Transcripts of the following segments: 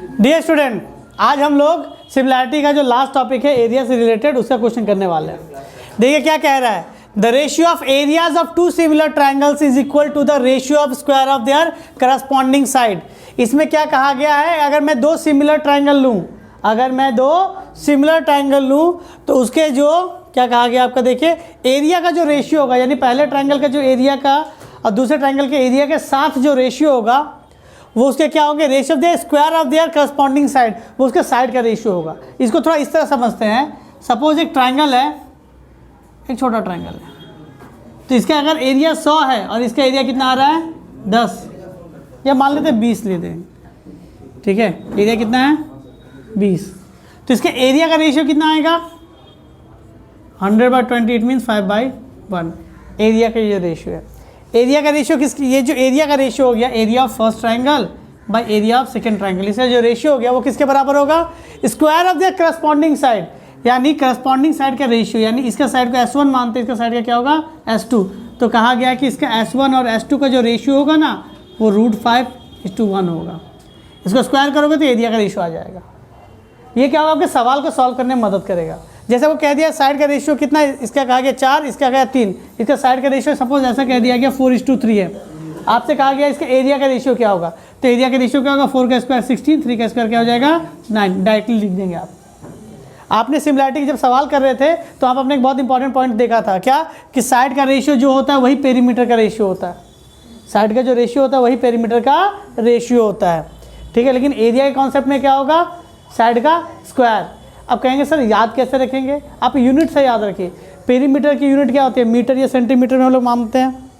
Dear student, आज हम लोग सिमिलैरिटी का जो लास्ट टॉपिक है एरिया से रिलेटेड उसका क्वेश्चन करने वाले हैं। देखिए क्या कह रहा है, the ratio of areas of two similar triangles is equal to the ratio of square of their corresponding side. इसमें क्या कहा गया है, अगर मैं दो सिमिलर ट्राइंगल लूँ, तो उसके जो क्या कहा गया आपका, देखिए एरिया का जो रेशियो होगा, यानी पहले ट्राइंगल का जो एरिया का और दूसरे ट्राइंगल के एरिया के साथ जो रेशियो होगा वो उसके क्या होंगे, ratio of the square of their corresponding side, वो उसके साइड का रेशियो होगा। इसको थोड़ा इस तरह समझते हैं, सपोज एक ट्राइंगल है, एक छोटा ट्राइंगल है, तो इसका अगर एरिया 100 है और इसका एरिया कितना आ रहा है 10, या मान लेते हैं 20 लेते हैं, ठीक है, एरिया कितना है 20, तो इसके एरिया का रेशियो कितना आएगा 100/20, इट मीन्स 5/1 एरिया का ये रेशियो है। एरिया का रेशियो किसकी, ये जो एरिया का रेशियो हो गया area of first triangle bye area of second triangle, इसका जो रेशियो हो गया वो किसके बराबर होगा, square of the corresponding side, यानी करस्पॉन्डिंग साइड का रेशियो, यानी इसका साइड को S1 मानते हैं, इसका साइड का क्या होगा S2, तो कहा गया कि इसका S1 और S2 का जो रेशियो होगा ना वो √5:1 होगा। इसको स्क्वायर करोगे तो एरिया का रेशियो आ जाएगा। ये क्या होगा, आपके सवाल को सॉल्व करने में मदद करेगा। जैसे वो कह दिया साइड का रेशियो कितना है, इसका कहा गया 4, इसका कहा गया 3, इसका साइड का रेशियो सपोज ऐसा कह दिया गया 4:3 है। आपसे कहा गया इसका एरिया का रेशियो क्या होगा, तो एरिया का रेशियो क्या होगा, 4 का स्क्वायर 16, 3 का स्क्वायर क्या हो जाएगा 9, डायरेक्टली लिख देंगे आप। आपने सिमिलैरिटी जब सवाल कर रहे थे तो आप अपने एक बहुत इंपॉर्टेंट पॉइंट देखा था, क्या कि साइड का रेशियो जो होता है वही पेरीमीटर का रेशियो होता है, साइड का जो रेशियो होता है वही पेरीमीटर का रेशियो होता है, ठीक है। लेकिन एरिया के कॉन्सेप्ट में क्या होगा, साइड का स्क्वायर। अब कहेंगे सर याद कैसे रखेंगे, आप यूनिट से याद रखिए। पेरीमीटर की यूनिट क्या होती है, मीटर या सेंटीमीटर में हम लोग मानते हैं,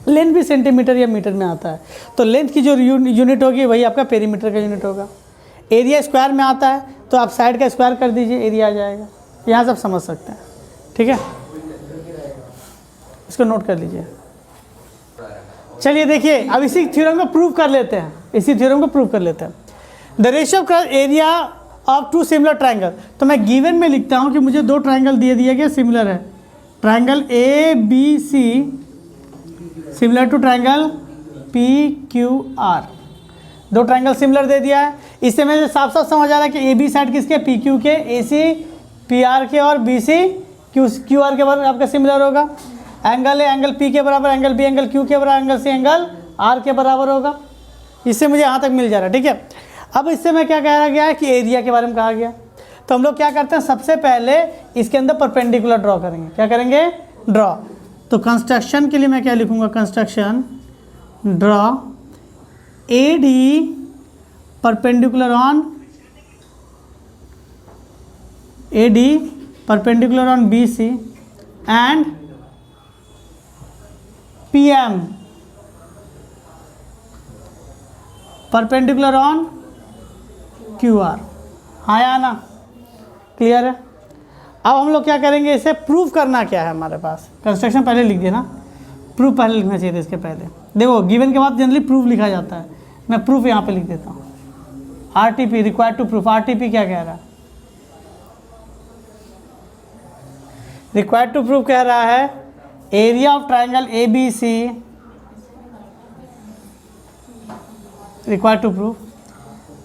लेंथ भी सेंटीमीटर या मीटर में आता है, तो लेंथ की जो यूनिट होगी वही आपका पेरीमीटर का यूनिट होगा। एरिया स्क्वायर में आता है तो आप साइड का स्क्वायर कर दीजिए, एरिया आ जाएगा। यहाँ से आप समझ सकते हैं, ठीक है, इसको नोट कर लीजिए। चलिए देखिए अब इसी थ्योरम को प्रूव कर लेते हैं, the ratio of area of two similar triangle. तो मैं गिवन में लिखता हूँ कि मुझे दो ट्राइंगल दिया गया सिमिलर है, triangle ABC similar to triangle PQR, दो ट्राइंगल सिमिलर दे दिया है। इससे मुझे साफ साफ समझ आ रहा है कि AB साइड किसके, PQ के, AC PR के और BC QR के बराबर आपका सिमिलर होगा। एंगल है एंगल P के बराबर, एंगल B एंगल Q के बराबर, एंगल C एंगल R के बराबर होगा। इससे मुझे यहाँ तक मिल जा रहा है, ठीक है। अब इससे मैं क्या कहा गया है कि एरिया के बारे में कहा गया, तो हम लोग क्या करते हैं, सबसे पहले इसके अंदर परपेंडिकुलर ड्रॉ करेंगे। क्या करेंगे, ड्रॉ। तो कंस्ट्रक्शन के लिए मैं क्या लिखूंगा, construction draw AD perpendicular on BC and PM perpendicular on QR। हाँ या ना, क्लियर है। अब हम लोग क्या करेंगे, इसे प्रूफ करना क्या है हमारे पास, कंस्ट्रक्शन पहले लिख दिया ना, प्रूफ पहले लिखना चाहिए था इसके पहले। देखो गिवन के बाद जनरली प्रूफ लिखा जाता है, मैं प्रूफ यहाँ पे लिख देता हूँ। RTP required to proof, RTP क्या कह रहा है, रिक्वायर्ड टू प्रूफ कह रहा है area of triangle ABC required to proof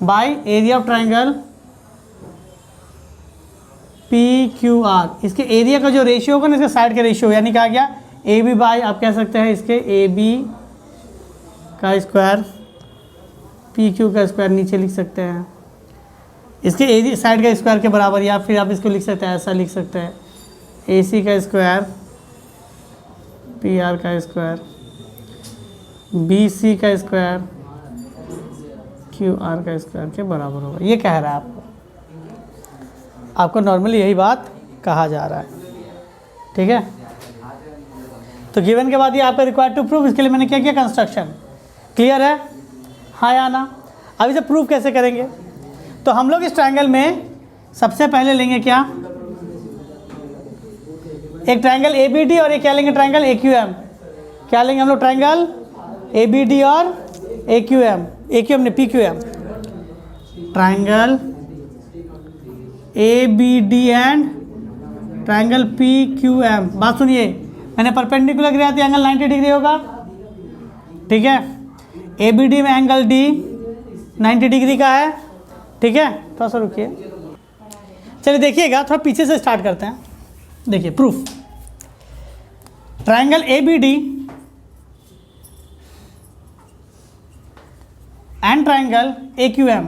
by area of triangle PQR। इसके एरिया का जो रेशियो होगा ना, इसके साइड का रेशियो, यानी कहा गया AB बाय, आप कह सकते हैं इसके AB का स्क्वायर PQ का स्क्वायर, नीचे लिख सकते हैं इसके एरिया साइड का स्क्वायर के बराबर, या फिर आप इसको लिख सकते हैं, ऐसा लिख सकते हैं AC का स्क्वायर PR का स्क्वायर BC का स्क्वायर QR का स्क्वायर के बराबर होगा। ये कह रहा है आपको नॉर्मली यही बात कहा जा रहा है, ठीक है। तो गिवन के बाद ये आपका रिक्वायर्ड टू प्रूफ, इसके लिए मैंने क्या किया, कंस्ट्रक्शन। क्लियर है, हाँ या ना। अब इसे प्रूफ कैसे करेंगे, तो हम लोग इस ट्राइंगल में सबसे पहले लेंगे क्या, एक ट्राइंगल ABD और एक क्या लेंगे, ट्राइंगल AQM। क्या लेंगे हम लोग, ट्राइंगल ABD और AQM ने PQM, triangle ABD and triangle PQM। बात सुनिए, मैंने परपेंडिकुलर गिरा तो एंगल 90 डिग्री होगा, ठीक है। ABD में एंगल D 90 डिग्री का है, ठीक है, थोड़ा सा रुकिए, चलिए देखिएगा, थोड़ा पीछे से स्टार्ट करते हैं। देखिए proof, triangle A B D and triangle A Q M,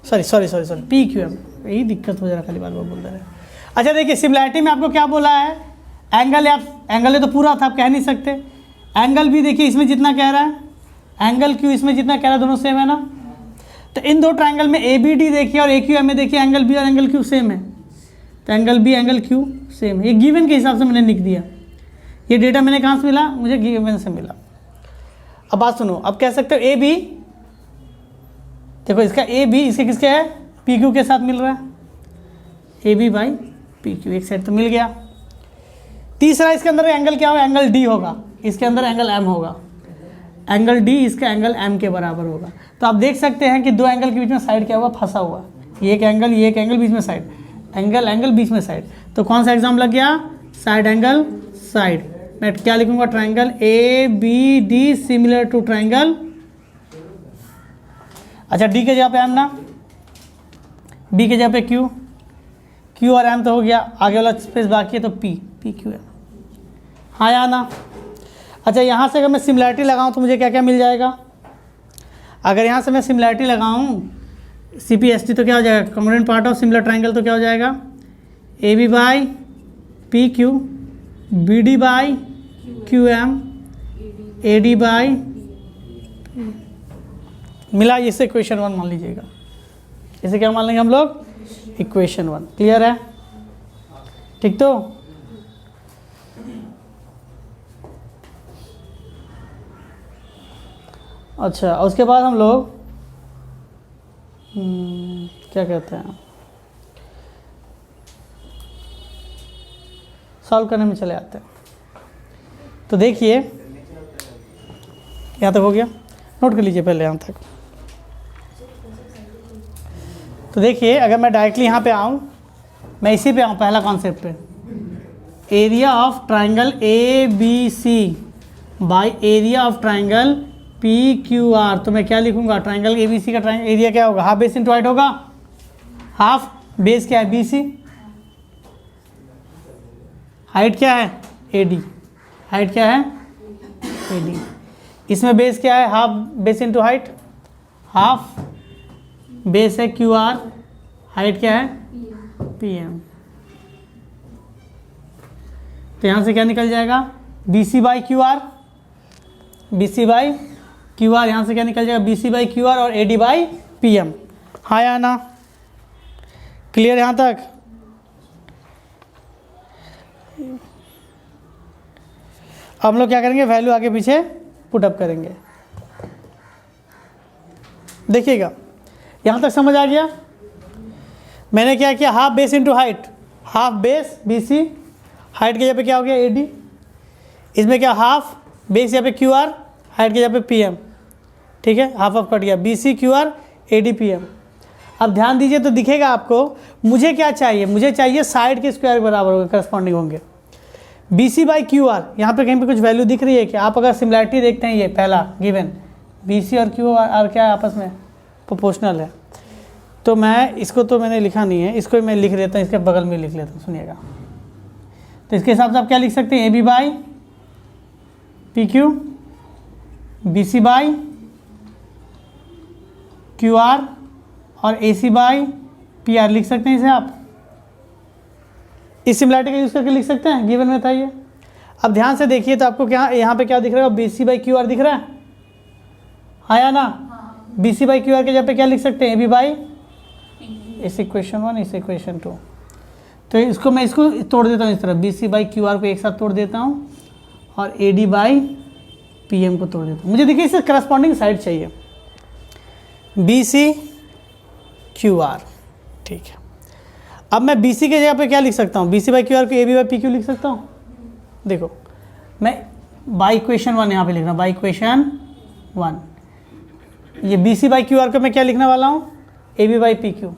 sorry P Q M, यही दिक्कत हो जा रहा, खाली बार बार बोल रहे हैं। अच्छा देखिए, सिमिलैरिटी में आपको क्या बोला है, एंगल, या एंगल है तो पूरा था, आप कह नहीं सकते। एंगल भी देखिए इसमें जितना कह रहा है, एंगल क्यू इसमें जितना कह रहा है, दोनों सेम है ना। तो इन दो ट्राइंगल में ए बी डी देखिए और ए क्यू एम में देखिए, एंगल बी और एंगल क्यू सेम है, तो angle B angle Q same है। ये गिवन के हिसाब से मैंने लिख दिया, ये डेटा मैंने कहाँ से मिला, मुझे गिवन से मिला। अब बात सुनो, अब कह सकते हो ए बी, देखो इसका ए बी इसके किसके है, पी क्यू के साथ मिल रहा है, A B by P Q, एक साइड तो मिल गया। तीसरा इसके अंदर एंगल क्या होगा, एंगल डी होगा, इसके अंदर एंगल एम होगा, एंगल डी इसका एंगल एम के बराबर होगा। तो आप देख सकते हैं कि दो एंगल के बीच में साइड क्या हुआ, फंसा हुआ, ये एक एंगल, ये एक एंगल, बीच में साइड, एंगल एंगल बीच में साइड। तो कौन सा एग्जाम लग गया, साइड एंगल साइड। मैं क्या लिखूंगा, triangle A B D similar to triangle, अच्छा डी के जगह पे एम ना, बी के जगह पे क्यू, क्यू और एम तो हो गया, आगे वाला स्पेस बाकी है तो पी, पी क्यू एम, हाँ या ना। अच्छा यहाँ से अगर मैं सिमिलैरिटी लगाऊँ तो मुझे क्या क्या मिल जाएगा, अगर यहाँ से मैं सिमिलैरिटी लगाऊँ सी पी एस टी, तो क्या हो जाएगा, congruent part of similar triangle, तो क्या हो जाएगा, A B by P Q, B D by Q M, A D by, मिला, इसे इक्वेशन 1 मान लीजिएगा, इसे क्या मान लेंगे हम लोग, इक्वेशन 1। क्लियर है, ठीक। तो अच्छा, उसके बाद हम लोग क्या कहते हैं, सॉल्व करने में चले आते हैं। तो देखिए यहाँ तक हो गया, नोट कर लीजिए पहले यहाँ तक। तो देखिए अगर मैं डायरेक्टली यहाँ पे आऊँ, मैं इसी पे आऊँ, पहला कॉन्सेप्ट पे, area of triangle A B C by area of triangle P Q R, तो मैं क्या लिखूंगा, ट्राइंगल ए बी सी का ट्राइंगल एरिया क्या होगा, हाफ बेस इंटू हाइट होगा, हाफ बेस क्या है बी सी, हाइट क्या है ए डी, हाइट क्या है ए डी, इसमें बेस क्या है, half base into height, half base है क्यू आर, हाइट क्या है पी एम। तो यहाँ से क्या निकल जाएगा, B C by Q R, B C by Q R, यहाँ से क्या निकल जाएगा, B C by Q R और A D by P M, हाँ या ना। क्लियर यहाँ तक। अब हम लोग क्या करेंगे, वैल्यू आगे पीछे पुटअप करेंगे। देखिएगा यहाँ तक समझ आ गया। मैंने क्या किया, half base into height, half base B C, height के जगह पे क्या हो गया ए डी, इसमें क्या हाफ बेस यहाँ पे क्यू आर, हाइट के जगह पे पी एम, ठीक है, हाफ ऑफ कट गया, B C Q R A D P M. अब ध्यान दीजिए तो दिखेगा आपको, मुझे क्या चाहिए, मुझे चाहिए साइड के स्क्वायर बराबर होंगे, करस्पॉन्डिंग होंगे। B C by Q R, यहाँ पे कहीं पे कुछ वैल्यू दिख रही है कि आप अगर सिमिलैरिटी देखते हैं, ये पहला गिवन बी सी और क्यू आर क्या है, आपस में प्रोपोर्शनल है। तो मैं इसको, तो मैंने लिखा नहीं है, इसको मैं लिख देता हूँ, इसके बगल में लिख लेता हूँ, सुनिएगा। तो इसके हिसाब से आप क्या लिख सकते हैं, A B by P Q, B C by Q R और A C by P R लिख सकते हैं इसे आप। इस सिमिलैरिटी का यूज़ करके लिख सकते हैं, गिवन में था ये। अब ध्यान से देखिए तो आपको क्या यहाँ पे क्या दिख रहा है, B C by Q R दिख रहा है, हाँ या ना। B C by Q R के जगह पे क्या लिख सकते हैं, ए बी बाई, इस इक्वेशन 1 इस इक्वेशन 2। तो इसको मैं इसको तोड़ देता हूँ इस तरह, B C by Q R को एक साथ तोड़ देता हूँ और A D by P M को तोड़ देता हूँ। मुझे देखिए इससे करस्पॉन्डिंग साइड चाहिए, बी सी क्यू आर, ठीक है। अब मैं बी सी के जगह पे क्या लिख सकता हूँ, B C by Q R को A B by P Q लिख सकता हूँ। देखो मैं बाई इक्वेशन 1 यहाँ पे लिख रहा हूँ, बाई इक्वेशन 1, ये B C by Q R को मैं क्या लिखने वाला हूँ, A B by P Q.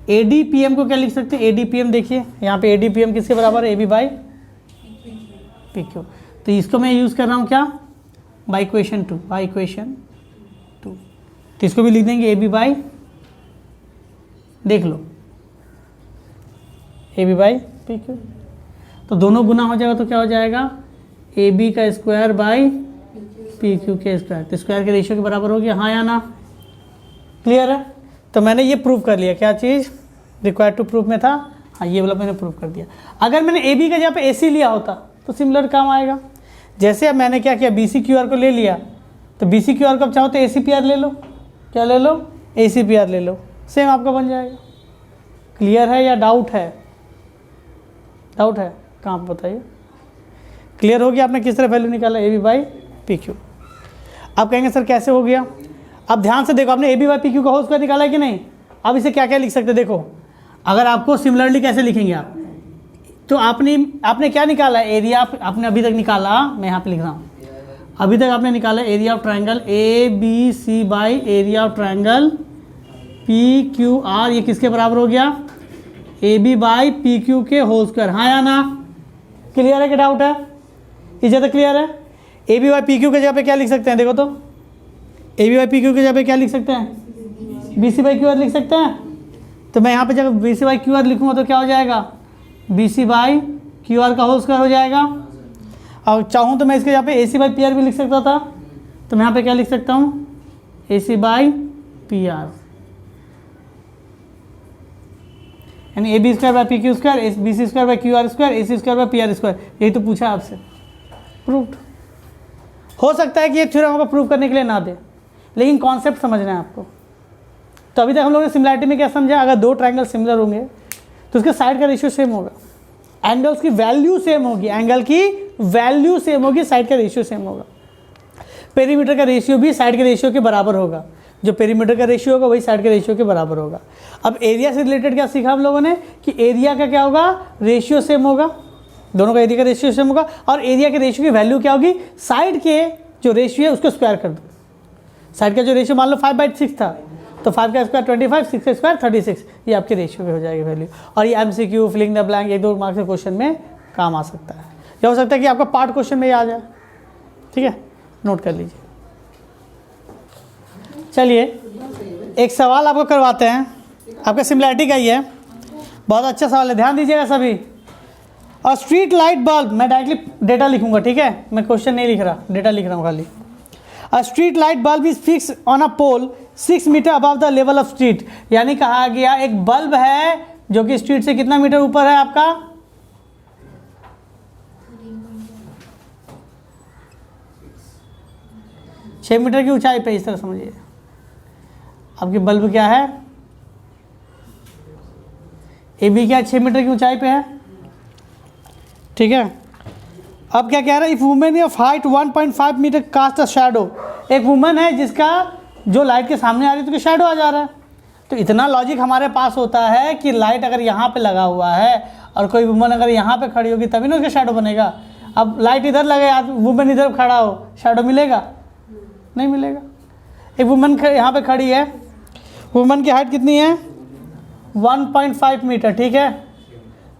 A D P M को क्या लिख सकते हैं, ए डी पी एम, देखिए यहाँ पे ए डी पी एम किसके बराबर है, A B by P Q. तो इसको मैं यूज़ कर रहा हूँ क्या, बाई इक्वेशन 2, बाई इक्वेशन 2। तो इसको भी लिख देंगे ए बी बाई, देख लो, A B by P Q. तो दोनों गुना हो जाएगा तो क्या हो जाएगा, ए बी का स्क्वायर बाई पी क्यू के स्क्वायर। तो स्क्वायर के रेशियो के बराबर हो गया, हाँ या ना, क्लियर है। तो मैंने ये प्रूव कर लिया, क्या चीज़ रिक्वायर्ड टू प्रूफ में था, हाँ ये वाला मैंने प्रूव कर दिया। अगर मैंने ए बी का जहाँ पे ए सी लिया होता तो सिमिलर काम आएगा। जैसे अब मैंने क्या किया, बी सी क्यू आर को ले लिया, तो बी सी क्यू आर को अब चाहो तो ए सी पी आर ले लो, क्या ले लो, ए सी पी आर ले लो, सेम आपका बन जाएगा। क्लियर है या डाउट है, डाउट है कहाँ पर बताइए। क्लियर हो गया, आपने किस तरह वैल्यू निकाला, A B by P Q. आप कहेंगे सर कैसे हो गया, अब ध्यान से देखो, आपने A B by P Q का होल स्क्वायर निकाला है कि नहीं। अब इसे क्या क्या लिख सकते हैं, देखो अगर आपको सिमिलरली कैसे लिखेंगे आप, तो आपने क्या निकाला है, एरिया आपने अभी तक निकाला, मैं यहाँ पे लिख रहा हूँ, अभी तक आपने निकाला area of triangle A B C by area of triangle P Q R, ये किसके बराबर हो गया, A B by P Q के होल स्क्वायर, हाँ या ना। क्लियर है कि डाउट है, ये ज़्यादा क्लियर है। A B by P Q के जगह पे क्या लिख सकते हैं, देखो तो A B by P Q के जगह पे क्या लिख सकते हैं, B C by Q R लिख सकते हैं। तो मैं यहाँ पे जब B C by Q R लिखूँगा तो क्या हो जाएगा, B C by Q R का होल स्क्वायर हो जाएगा। और चाहूँ तो मैं इसके यहाँ पे ए सी बाई पी आर भी लिख सकता था, तो मैं यहाँ पे क्या लिख सकता हूँ, A C by P R, यानी A B square by P Q square, B C square by Q R square, A C square by P R square. यही तो पूछा आपसे, प्रूव्ड। हो सकता है कि ये थ्योरम आपको प्रूव करने के लिए ना दे, लेकिन कॉन्सेप्ट समझना है आपको। तो अभी तक हम लोगों ने सिमिलरिटी में क्या समझा, अगर दो ट्रायंगल सिमिलर होंगे तो उसके साइड का रेशियो सेम होगा, एंगल्स की वैल्यू सेम होगी, एंगल की वैल्यू सेम होगी, साइड का रेशियो सेम होगा। पेरीमीटर का रेशियो भी साइड के रेशियो के बराबर होगा, जो पेरीमीटर का रेशियो होगा वही साइड के रेशियो के बराबर होगा। अब एरिया से रिलेटेड क्या सीखा हम लोगों ने, कि एरिया का क्या होगा, रेशियो सेम होगा, दोनों का एरिया का रेशियो सेम होगा, और एरिया के रेशियो की वैल्यू क्या होगी, साइड के जो रेशियो है उसको स्क्वायर कर दो। साइड का जो रेशियो मान लो 5/6 था, तो 5 का स्क्वायर 25, 6 का स्क्वायर 36, ये आपके रेशियो पे हो जाएगी वैल्यू। और ये MCQ filling the blank 1-2 marks के क्वेश्चन में काम आ सकता है, या हो सकता है कि आपका पार्ट क्वेश्चन में ही आ जाए। ठीक है, नोट कर लीजिए। चलिए एक सवाल आपको करवाते हैं, आपका सिमिलरिटी का ही है, बहुत अच्छा सवाल है, ध्यान दीजिएगा सभी। और स्ट्रीट लाइट बल्ब, मैं डायरेक्टली डेटा लिखूंगा, ठीक है, मैं क्वेश्चन नहीं लिख रहा, डेटा लिख रहा हूँ खाली। A street light bulb is fix on a pole 6 metre above the level of street, यानी कहा गया एक बल्ब है जो कि स्ट्रीट से कितना मीटर ऊपर है आपका, 6 मीटर की ऊंचाई पे, इस तरह समझिए। आपकी बल्ब क्या है, ए बी क्या 6 मीटर की ऊंचाई पे है, ठीक है। अब क्या कह रहा है, if women of height 1.5 metre cast a shadow, एक वुमन है जिसका जो लाइट के सामने आ रही है तो शैडो आ जा रहा है। तो इतना लॉजिक हमारे पास होता है कि लाइट अगर यहाँ पे लगा हुआ है और कोई वुमन अगर यहाँ पे खड़ी होगी तभी ना उसका शैडो बनेगा। अब लाइट इधर लगे, वुमन इधर खड़ा हो, शैडो मिलेगा, नहीं मिलेगा। एक वुमन यहाँ पे खड़ी है, वुमन की हाइट कितनी है 1.5 मीटर, ठीक है,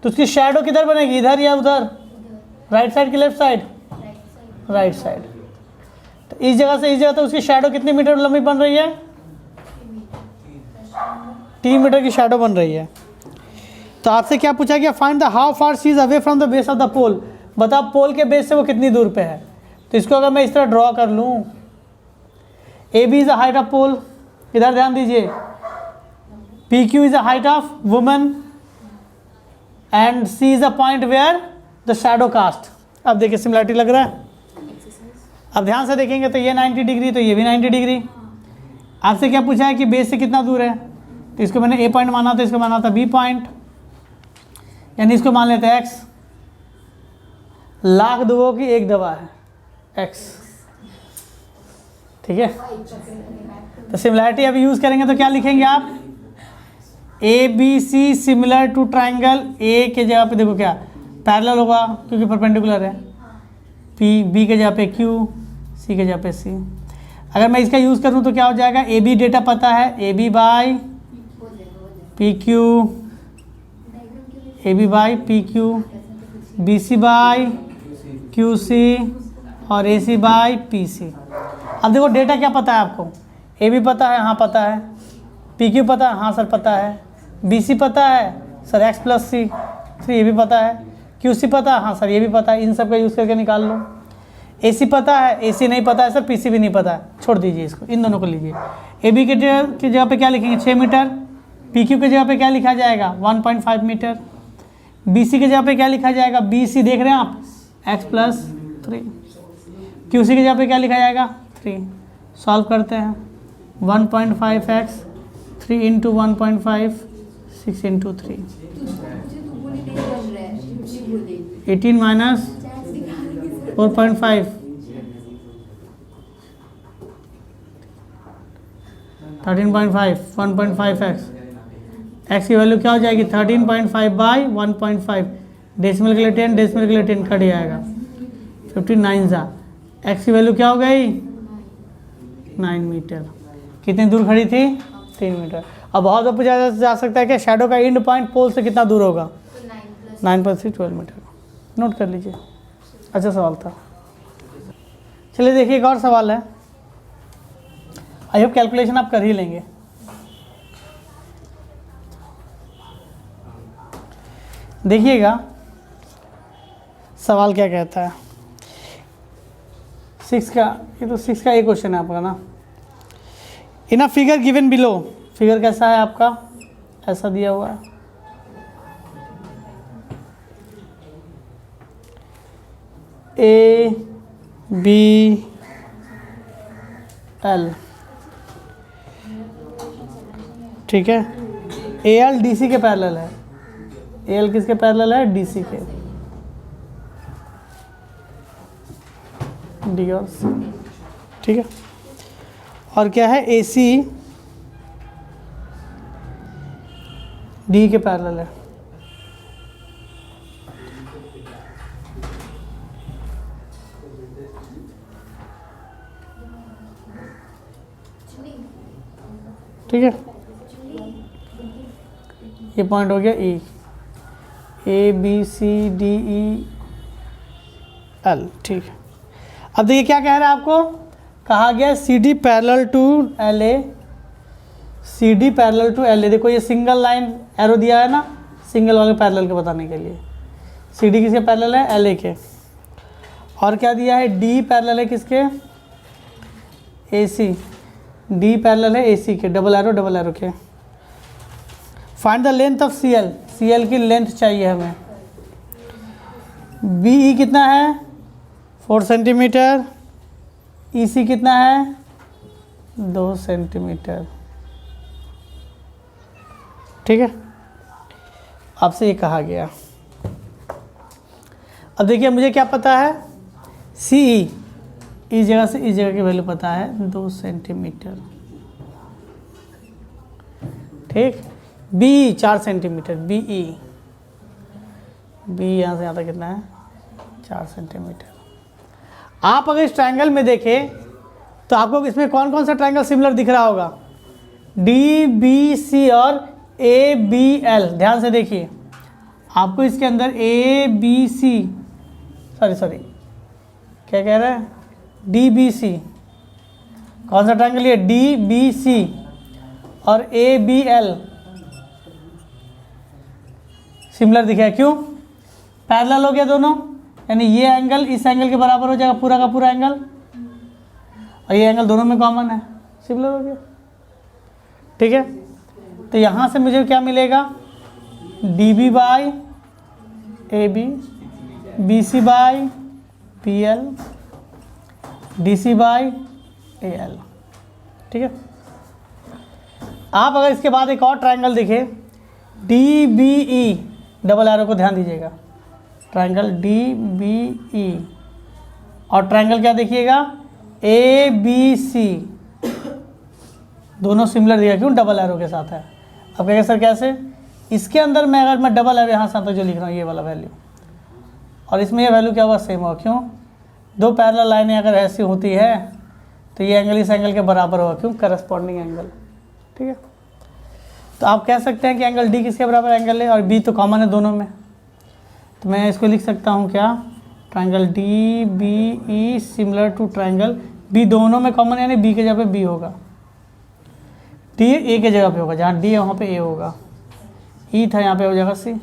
तो उसकी शैडो किधर बनेगी, इधर या उधर, राइट साइड की लेफ्ट साइड, राइट साइड। तो इस जगह से इस जगह तो उसकी शैडो कितनी मीटर लंबी बन रही है, 3 मीटर की शैडो बन रही है। तो आपसे क्या पूछा गया, find the how far she is away from the base of the pole, बताओ पोल के बेस से वो कितनी दूर पे है। तो इसको अगर मैं इस तरह ड्रॉ कर लूँ, A B is the height of pole, इधर ध्यान दीजिए, P Q is the height of woman and C is the point where the shadow cast. अब देखिए सिमिलरिटी लग रहा है, अब ध्यान से देखेंगे तो ये 90 डिग्री, तो ये भी 90 डिग्री। आपसे क्या पूछा है कि बेस से कितना दूर है, तो इसको मैंने ए पॉइंट माना था, इसको माना था बी पॉइंट, यानी इसको मान लेते हैं एक्स। लाख दुओं की एक दवा है एक्स, ठीक है। तो सिमिलरिटी अभी यूज करेंगे तो क्या लिखेंगे आप, A B C similar to triangle, A के जगह पे देखो क्या पैरेलल होगा क्योंकि परपेंडिकुलर है, पी बी के जगह पे क्यू, सी के जगह पे सी। अगर मैं इसका यूज़ करूँ तो क्या हो जाएगा, ए बी डेटा पता है, A B by P Q, A B by P Q, B C by Q C और A C by P C. अब देखो डेटा क्या पता है आपको, ए भी पता है, हाँ पता है, पी क्यू पता है, हाँ सर पता है, बी सी पता है सर एक्स प्लस सी, सर ये भी पता है, क्यू सी पता है, हाँ सर ये भी पता है, इन सब का यूज़ करके निकाल लो। ए सी पता है, ए सी नहीं पता है सर, पी सी भी नहीं पता है, छोड़ दीजिए इसको, इन दोनों को लीजिए। ए बी की जगह पे क्या लिखेंगे 6 मीटर, पी क्यू की जगह पे क्या लिखा जाएगा 1.5 मीटर, बी सी की जगह पे क्या लिखा जाएगा, बी सी देख रहे हैं आप एक्स प्लस 3, क्यू सी की जगह पे क्या लिखा जाएगा 3। सॉल्व करते हैं 1.5x 3 into 1.5 6 into 3 18 minus 4.5 13.5 1.5x, x की वैल्यू क्या हो जाएगी 13.5 बाई 1.5, डेसिमल के लिए 10, डेसिमल के लिए 10 कट जाएगा 59 सा, x की वैल्यू क्या हो गई 9 मीटर। कितनी दूर खड़ी थी 3 मीटर। अब बहुत ऊपर जा सकता है कि शैडो का एंड पॉइंट पोल से कितना दूर होगा 9+3 12 मीटर। नोट कर लीजिए, अच्छा सवाल था। चलिए देखिए एक और सवाल है, आई होप कैलकुलेशन आप कर ही लेंगे। देखिएगा सवाल क्या कहता है, 6 का, ये तो 6 का एक क्वेश्चन है आपका ना। In a figure given below, figure कैसा है आपका, ऐसा दिया हुआ है, ए बी एल, ठीक है, ए एल डी सी के पैरेलल है, ए एल किसके पैरेलल है डी सी के, डी और सी, ठीक है, और क्या है ए सी डी के पैरेलल है, ठीक है, ये पॉइंट हो गया E, A B C D E L, ठीक है। अब देखिए क्या कह रहा है आपको, कहा गया C D parallel to L A, C D parallel to L A, देखो ये सिंगल लाइन एरो दिया है ना, सिंगल वाले पैरेलल के बताने के लिए, सी डी किसके पैरेलल है एल ए के, और क्या दिया है डी पैरेलल है किसके ए सी, डी पैरेलल है ए सी के, डबल एरो के। Find the length of C L, C L की लेंथ चाहिए हमें, बी ई कितना है 4 सेंटीमीटर, ई सी कितना है 2 सेंटीमीटर, ठीक है, आपसे ये कहा गया। अब देखिए मुझे क्या पता है सी ई, इस जगह से इस जगह की वैल्यू पता है 2 सेंटीमीटर, ठीक, B 4 centimetre, B E, B यहाँ से यहाँ तक कितना है 4 सेंटीमीटर। आप अगर इस ट्रायंगल में देखें तो आपको इसमें कौन कौन सा ट्रायंगल सिमिलर दिख रहा होगा, डी बी सी और ए बी एल। ध्यान से देखिए, आपको इसके अंदर ए बी सी, सॉरी क्या कह रहा है डी बी सी, कौन सा ट्रायंगल ये डी बी सी और ए बी एल सिमिलर दिखा है, क्यों पैरेलल हो गया दोनों, यानी ये एंगल इस एंगल के बराबर हो जाएगा पूरा का पूरा एंगल, और ये एंगल दोनों में कॉमन है, सिमिलर हो गया, ठीक है। तो यहाँ से मुझे क्या मिलेगा D B by A B, B C by P L, D C by A L, ठीक है। आप अगर इसके बाद एक और ट्रायंगल देखें D B E, double arrow को ध्यान दीजिएगा, ट्रायंगल डी बी ई, और ट्रायंगल क्या देखिएगा ए बी सी, दोनों सिमिलर दिया, क्यों डबल एरो के साथ है। अब कहेंगे सर कैसे, इसके अंदर मैं अगर मैं डबल एरो यहाँ से जो लिख रहा हूँ ये वाला वैल्यू, और इसमें ये वैल्यू क्या हुआ सेम हुआ, क्यों दो पैरेलल लाइनें अगर ऐसी होती है तो ये एंगल इस एंगल के बराबर होगा, क्यों करस्पॉन्डिंग एंगल, ठीक है। तो आप कह सकते हैं कि एंगल डी किसके बराबर एंगल है, और बी तो कॉमन है दोनों में, तो मैं इसको लिख सकता हूँ क्या triangle D B E similar to triangle B, दोनों में कॉमन यानी बी के जगह पे बी होगा, डी ए के जगह पे होगा, जहाँ डी है वहाँ पे ए होगा, ई था यहाँ पे हो जाएगा सी।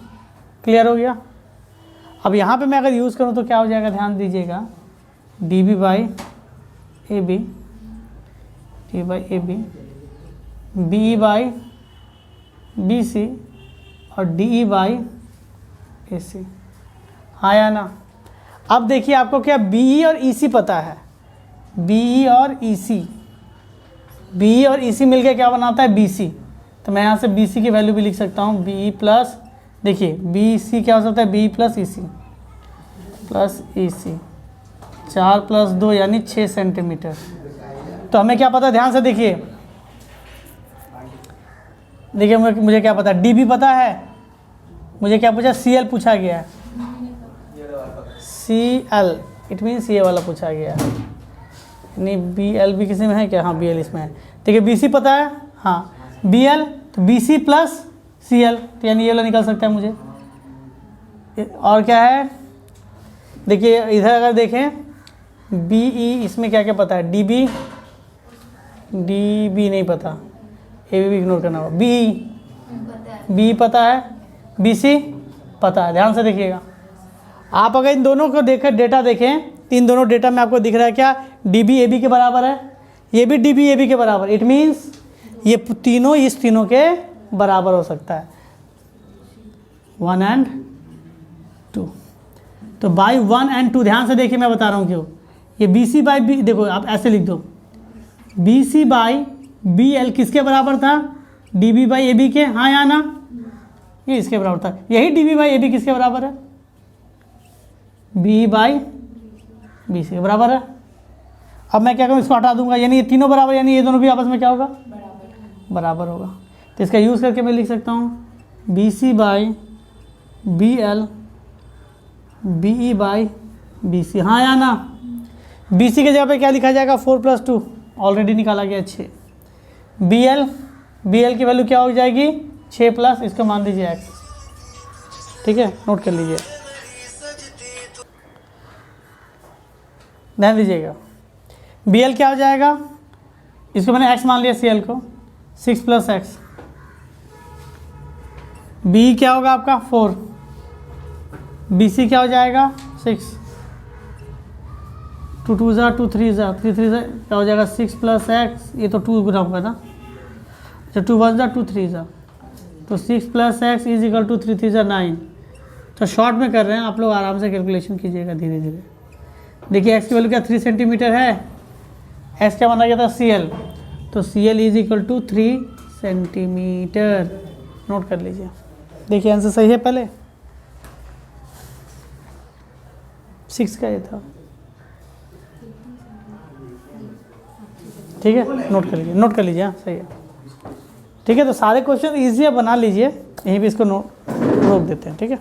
क्लियर हो गया। अब यहाँ पे मैं अगर यूज़ करूँ तो क्या हो जाएगा, ध्यान दीजिएगा, D B by A B, D by A B, B E by B C और डी ई बाई ए सी। हाँ या ना। अब देखिए आपको क्या बी ई और ई सी पता है, बी ई और ई सी, बी ई और ई सी मिलकर क्या बनाता है, बी सी। तो मैं यहाँ से बी सी की वैल्यू भी लिख सकता हूँ, बी ई प्लस, देखिए बी सी क्या हो सकता है, बी ई प्लस ई सी, प्लस ई सी, 4 + 2 यानी 6 सेंटीमीटर। तो हमें क्या पता, ध्यान से देखिए, देखिए मुझे क्या पता, डी बी पता है, मुझे क्या पूछा, सी एल पूछा गया है, सी एल इट मीन्स ये वाला पूछा गया है, यानी बी एल भी किसी में है क्या, हाँ बी एल इसमें है। देखिए बी सी पता है, हाँ बी एल, तो B C plus C L, तो यानी ये वाला निकल सकता है मुझे। और क्या है, देखिए इधर अगर देखें बी ई, इसमें क्या क्या पता है, डी बी नहीं पता, ए बी इग्नोर करना होगा, बी पता है, बी सी पता है। ध्यान से देखिएगा, आप अगर इन दोनों को देखें, डेटा देखें, तो इन दोनों डेटा में आपको दिख रहा है क्या, डी बी ए बी के बराबर है, ये भी डी बी ए बी के बराबर, इट मीन्स ये तीनों इस तीनों के बराबर हो सकता है, 1 और 2। तो बाई 1 और 2, ध्यान से देखिए मैं बता रहा हूँ क्यों, ये बी सी बाई बी, देखो आप ऐसे लिख दो, B C by B L किसके बराबर था, D B by A B के, हाँ या ना, ये इसके बराबर था। यही D B by A B किसके बराबर है, बी बाई बी सी के बराबर है। अब मैं क्या करूँ, इसको हटा दूंगा, यानी ये तीनों बराबर, यानी ये दोनों भी आपस में क्या होगा, बराबर होगा। तो इसका यूज़ करके मैं लिख सकता हूँ B C by B L B E by B C, हाँ या ना। बी सी के जगह पे क्या लिखा जाएगा, 4 + 2 ऑलरेडी निकाला गया 6, बी एल की वैल्यू क्या हो जाएगी, 6 प्लस इसको मान दीजिए x, ठीक है, नोट कर लीजिए, ध्यान दीजिएगा। बी एल क्या हो जाएगा, इसको मैंने x मान लिया, सी एल को 6 + x, बी क्या होगा आपका 4, बी सी क्या हो जाएगा 6, 2 2 ज़ा 2 3 ज़ा 3 3 ज़ा क्या हो जाएगा 6 + x, ये तो 2 गुना होगा ना, अच्छा 2 1 ज़ा 2 3 ज़ा, तो 6 + x = 3 3 ज़ा 9। तो शॉर्ट में कर रहे हैं, आप लोग आराम से कैलकुलेशन कीजिएगा धीरे धीरे। देखिए x की वैल्यू क्या 3 सेंटीमीटर है, x क्या माना गया था, सी एल, तो सी एल = 3 सेंटीमीटर, नोट कर लीजिए। देखिए आंसर सही है, पहले 6 का ये था, ठीक है, नोट कर लीजिए, हाँ सही है, ठीक है। तो सारे क्वेश्चन ईजी है, बना लीजिए, यहीं पे इसको रोक देते हैं, ठीक है।